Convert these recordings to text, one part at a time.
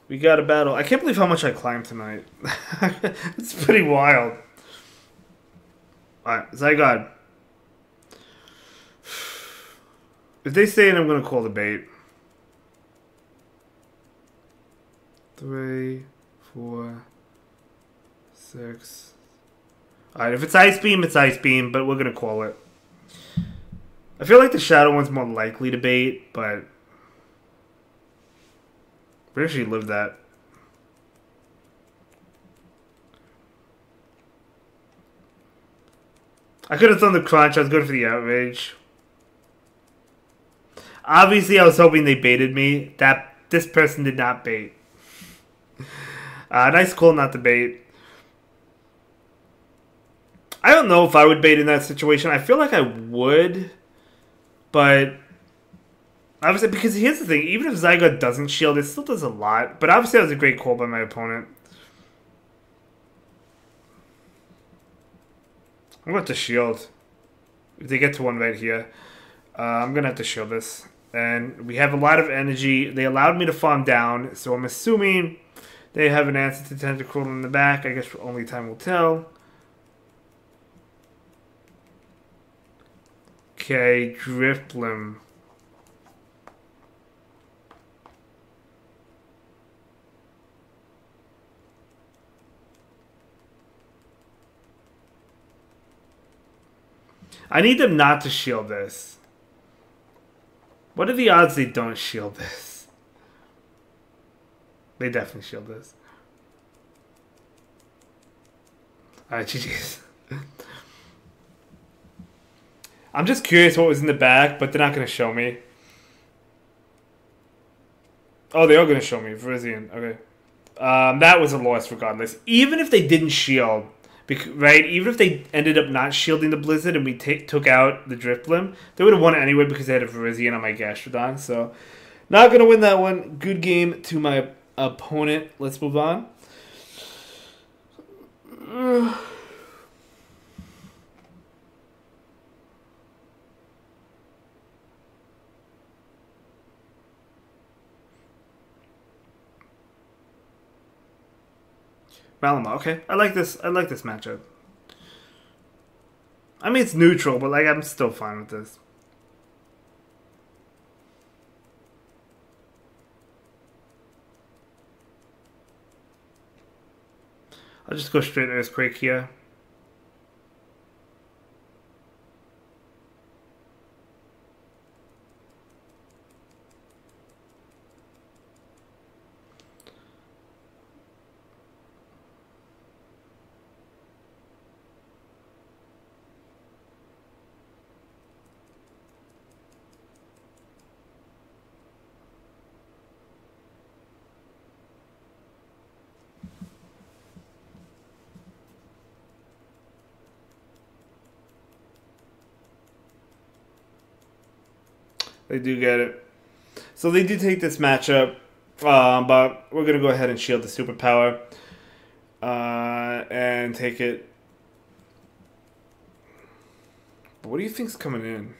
We got a battle. I can't believe how much I climbed tonight. It's pretty wild. Alright, Zygon. If they stay in, I'm going to call the bait. 3, 4, 6. Alright, if it's Ice Beam, it's Ice Beam, but we're going to call it. I feel like the Shadow one's more likely to bait, but... Where should she live that? I could have done the crunch. I was going for the outrage. Obviously, I was hoping they baited me. This person did not bait. Nice call not to bait. I don't know if I would bait in that situation. I feel like I would. But... Obviously, because here's the thing. Even if Zygon doesn't shield, it still does a lot. But obviously, that was a great call by my opponent. I'm going to shield. If they get to one right here. I'm going to have to shield this. And we have a lot of energy. They allowed me to farm down. So I'm assuming they have an answer to Tentacruel in the back. I guess only time will tell. Okay, Drifblim. I need them not to shield this. What are the odds they don't shield this? They definitely shield this. Alright, GG's. I'm just curious what was in the back, but they're not going to show me. Oh, they are going to show me. Virizion. Okay. That was a loss regardless. Even if they didn't shield... Right, even if they ended up not shielding the Blizzard and we took out the Drifblim, they would have won it anyway because they had a Virizion on my Gastrodon. So, not going to win that one. Good game to my opponent. Let's move on. Malama, okay. I like this matchup. I mean, it's neutral, but like I'm still fine with this. I'll just go straight Earthquake here. They do get it. So they do take this matchup, but we're going to go ahead and shield the superpower and take it. But what do you think's coming in?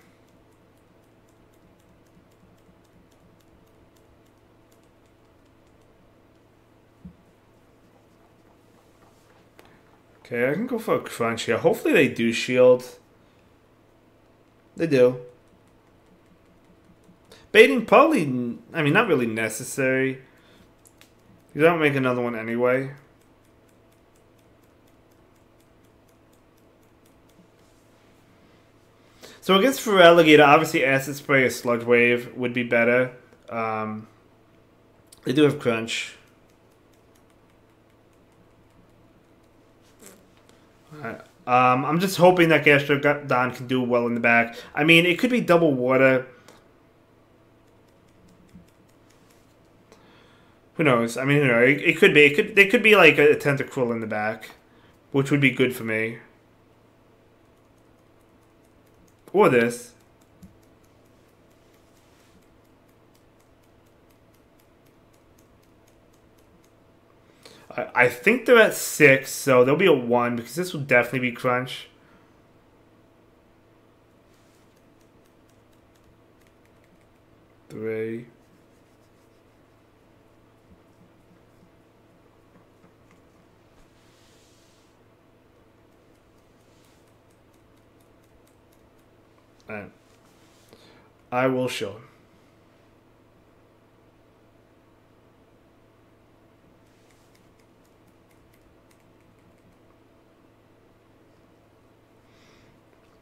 Okay, I can go for a crunch here. Hopefully they do shield. They do. Baiting probably, I mean, not really necessary. You don't make another one anyway. So against Feraligatr, obviously Acid Spray or Sludge Wave would be better. They do have Crunch. Alright. I'm just hoping that Gastrodon can do well in the back. I mean, it could be double water. Who knows? I mean, it could be. There could be like a Tentacruel in the back, which would be good for me. Or this. I think they're at 6, so there'll be a 1 because this will definitely be Crunch. Three. Alright. I will show him.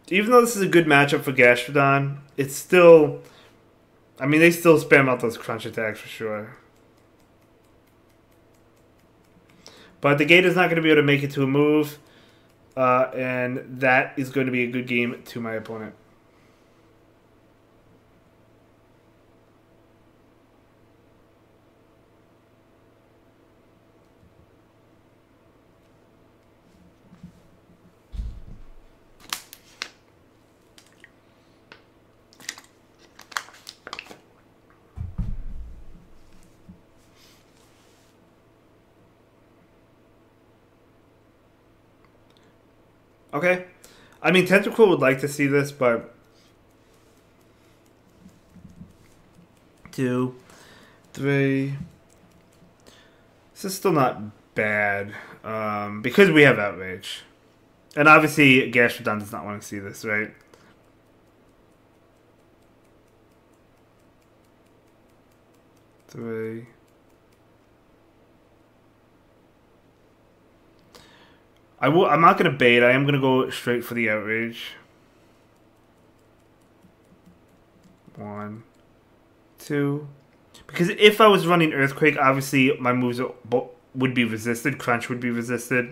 Even though this is a good matchup for Gastrodon, it's still... I mean, they still spam out those crunch attacks for sure. But the Gator's not going to be able to make it to a move. And that is going to be a good game to my opponent. Okay. I mean, Tentacle would like to see this, but... 2, 3... This is still not bad. Because we have Outrage. And obviously, Gastrodon does not want to see this, right? Three... I'm not going to bait. I am going to go straight for the Outrage. 1, 2. Because if I was running Earthquake, obviously my moves would be resisted. Crunch would be resisted.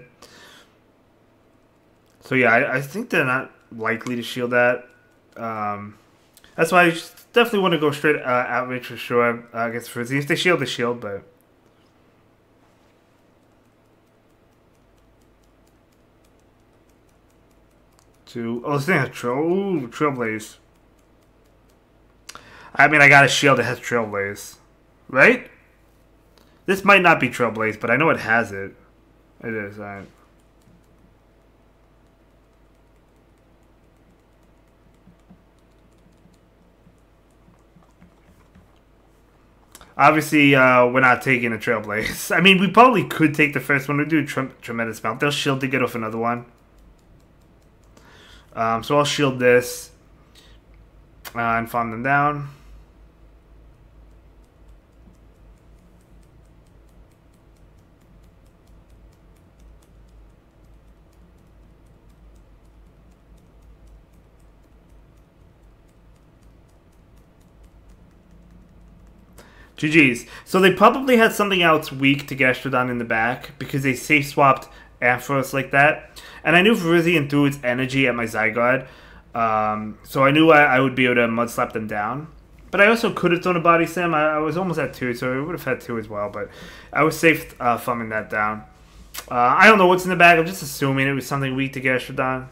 So yeah, I think they're not likely to shield that. That's why I definitely want to go straight Outrage for sure. I guess Frizzy. If they shield, they shield, but... Oh, this thing has Trailblaze. I mean, I got a shield that has Trailblaze. Right? This might not be Trailblaze, but I know it has it. It is, alright. Obviously, we're not taking a Trailblaze. I mean, we probably could take the first one. We do tremendous amount. They'll shield to get off another one. So I'll shield this and farm them down. GG's. So they probably had something else weak to Gastrodon in the back because they safe swapped Ampharos like that. And I knew Virizion threw its energy at my Zygarde. So I knew I would be able to mud slap them down. But I also could have thrown a Body Slam. I was almost at 2, so I would have had 2 as well. But I was safe thumbing that down. I don't know what's in the bag. I'm just assuming it was something weak to Gastrodon.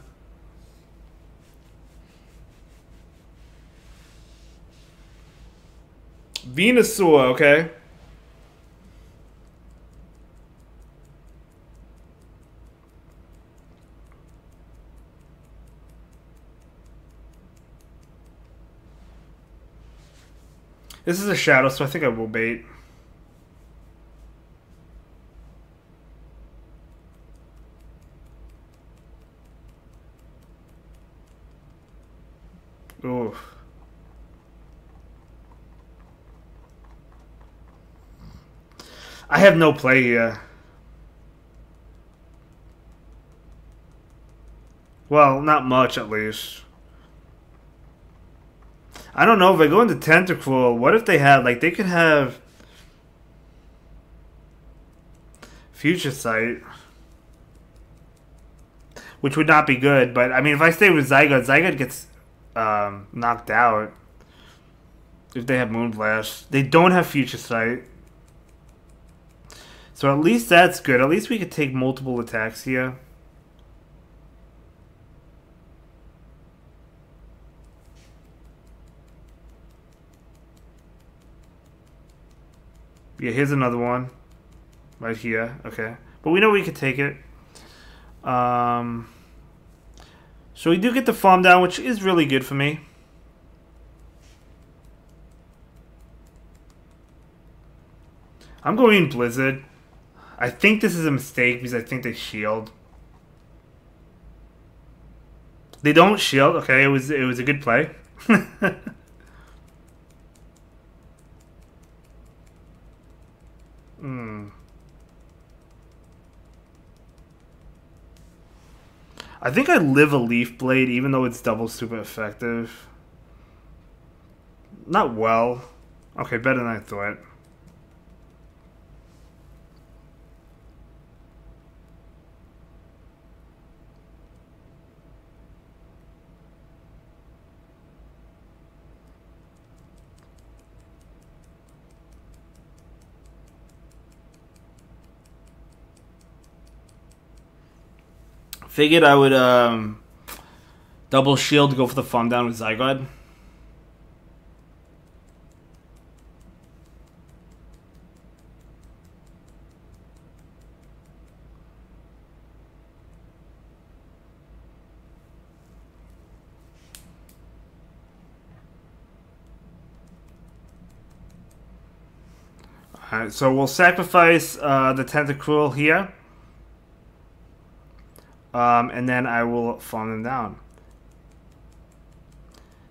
Venusaur, okay. This is a shadow, so I think I will bait. Ooh. I have no play here. Well, not much at least. I don't know if I go into Tentacle. What if they had, like, they could have Future Sight, which would not be good. But I mean, if I stay with Zygarde, Zygarde gets knocked out if they have Moonblast. They don't have Future Sight, so at least that's good. At least we could take multiple attacks here. Yeah, here's another one. Right here. Okay. But we know we could take it. So we do get the farm down, which is really good for me. I'm going Blizzard. I think this is a mistake because I think they shield. They don't shield. Okay, it was a good play. Hmm. I think I live a Leaf Blade, even though it's double super effective. Not well. Okay, better than I thought. Figured I would double shield, go for the farm down with Zygarde. Alright, so we'll sacrifice the Tentacruel here. And then I will farm them down.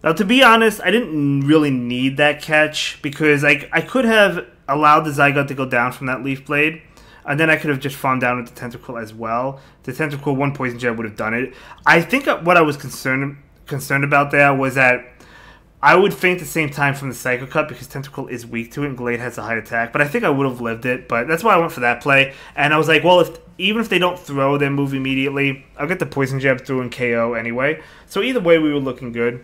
Now, to be honest, I didn't really need that catch because I could have allowed the Zygarde to go down from that Leaf Blade, and then I could have just farmed down with the Tentacruel as well. The Tentacruel, one Poison Jab would have done it. I think what I was concerned about there was that I would faint at the same time from the Psycho Cut because Tentacruel is weak to it and Glade has a high attack. But I think I would have lived it. But that's why I went for that play. And I was like, well, even if they don't throw their move immediately, I'll get the Poison Jab through and KO anyway. So either way, we were looking good.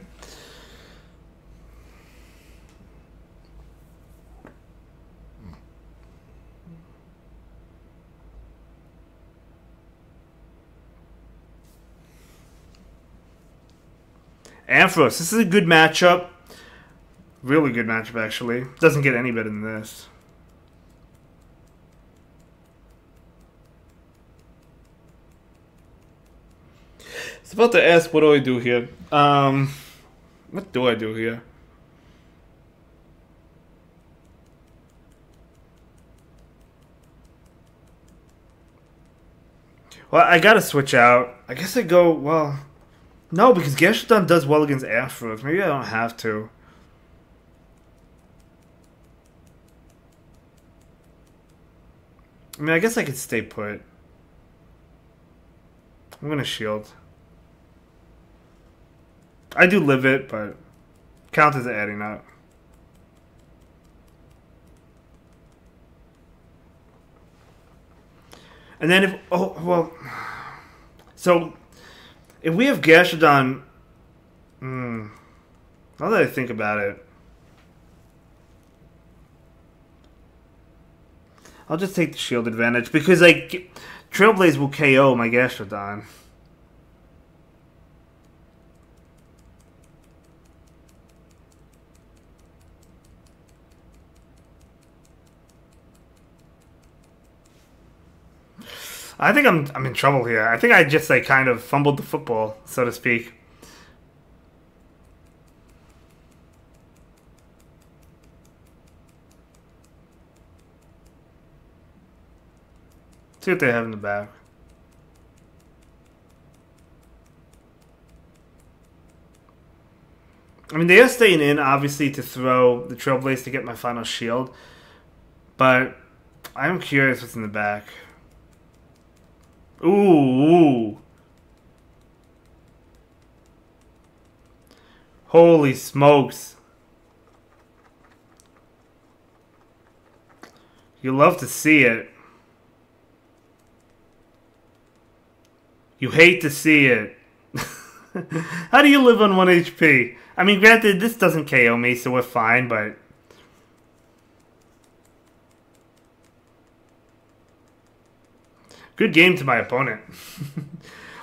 Ampharos, this is a good matchup. Really good matchup, actually. Doesn't get any better than this. I was about to ask, what do I do here? What do I do here? Well, I gotta switch out. I guess I go, well... No, because Gastrodon does well against Ampharos. Maybe I don't have to. I mean, I guess I could stay put. I'm gonna shield. I do live it, but count as adding that. And then if... Oh, well... So... If we have Gastrodon... now that I think about it... I'll just take the shield advantage. Because, like, Trailblaze will KO my Gastrodon. I think I'm in trouble here. I think I just like kind of fumbled the football, so to speak. See what they have in the back. I mean, they are staying in, obviously, to throw the Trailblaze to get my final shield. But I'm curious what's in the back. Ooh. Holy smokes. You love to see it. You hate to see it. How do you live on 1 HP? I mean, granted, this doesn't KO me, so we're fine, but... Good game to my opponent.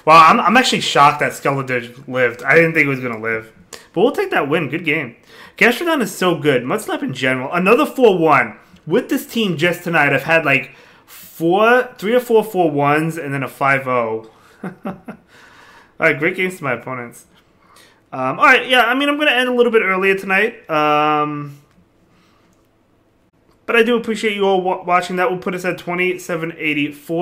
Well, I'm actually shocked that Skeletor lived. I didn't think it was going to live. But we'll take that win. Good game. Gastrodon is so good. Mudslap in general. Another 4-1. With this team just tonight, I've had like 3 or 4 4-1s and then a 5-0. Alright, great games to my opponents. Alright, yeah, I mean, I'm going to end a little bit earlier tonight. But I do appreciate you all watching. That will put us at 2784.